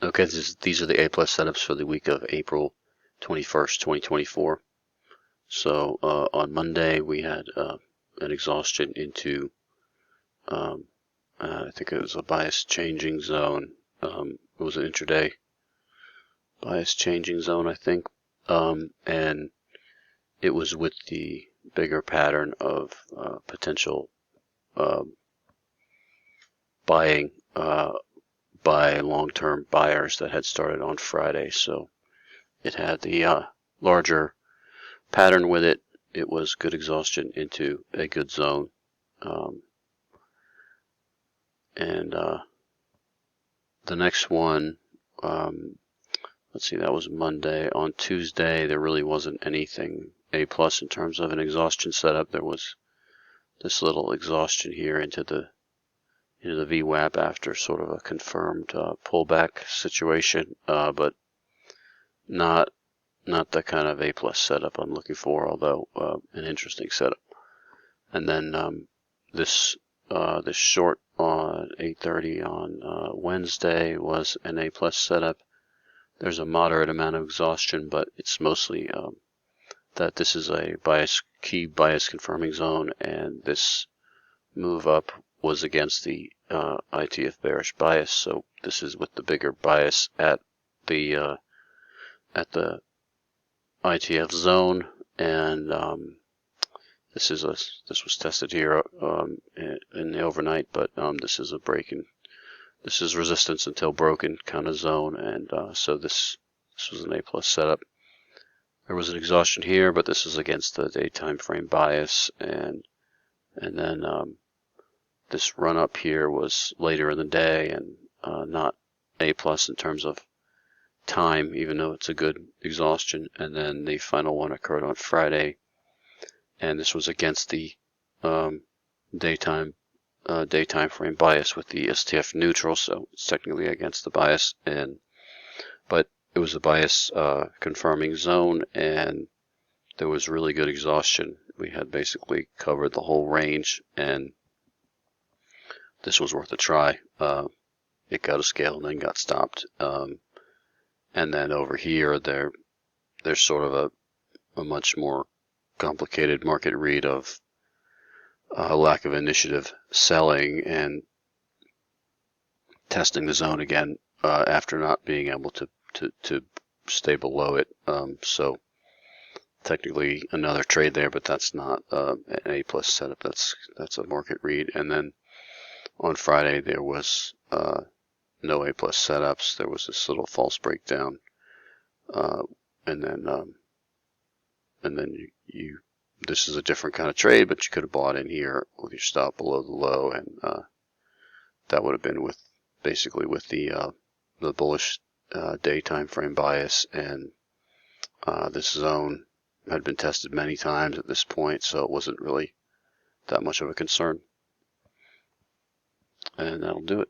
Okay, these are the A plus setups for the week of April 21st, 2024. So on Monday we had an exhaustion into, I think it was a bias changing zone. It was an intraday bias changing zone, I think, and it was with the bigger pattern of potential buying by long-term buyers that had started on Friday. So it had the larger pattern with it. It was good exhaustion into a good zone. And the next one, let's see, that was Monday. On Tuesday, there really wasn't anything A plus in terms of an exhaustion setup. There was this little exhaustion here into the VWAP after sort of a confirmed pullback situation, but not the kind of A plus setup I'm looking for, although an interesting setup. And then this short on 8:30 on Wednesday was an A plus setup. There's a moderate amount of exhaustion, but it's mostly that this is a key bias confirming zone, and this move up was against the ITF bearish bias. So this is with the bigger bias at the ITF zone, and this was tested here in the overnight, but this is a break-in. This is resistance until broken kind of zone, and so this was an A plus setup. There was an exhaustion here, but this is against the daytime frame bias, and then this run up here was later in the day and not A plus in terms of time, even though it's a good exhaustion. And then the final one occurred on Friday, and this was against the daytime frame bias with the STF neutral, so it's technically against the bias, but it was a bias confirming zone, and there was really good exhaustion. We had basically covered the whole range, and this was worth a try. It got a scale and then got stopped. And then over here, there's sort of a much more complicated market read of lack of initiative selling and testing the zone again after not being able to stay below it. So technically another trade there, but that's not an A plus setup. That's a market read. And then on Friday there was no A plus setups. There was this little false breakdown, and then you this is a different kind of trade, but you could have bought in here with your stop below the low, and that would have been basically with the bullish daytime frame bias, and this zone had been tested many times at this point, so it wasn't really that much of a concern. And that'll do it.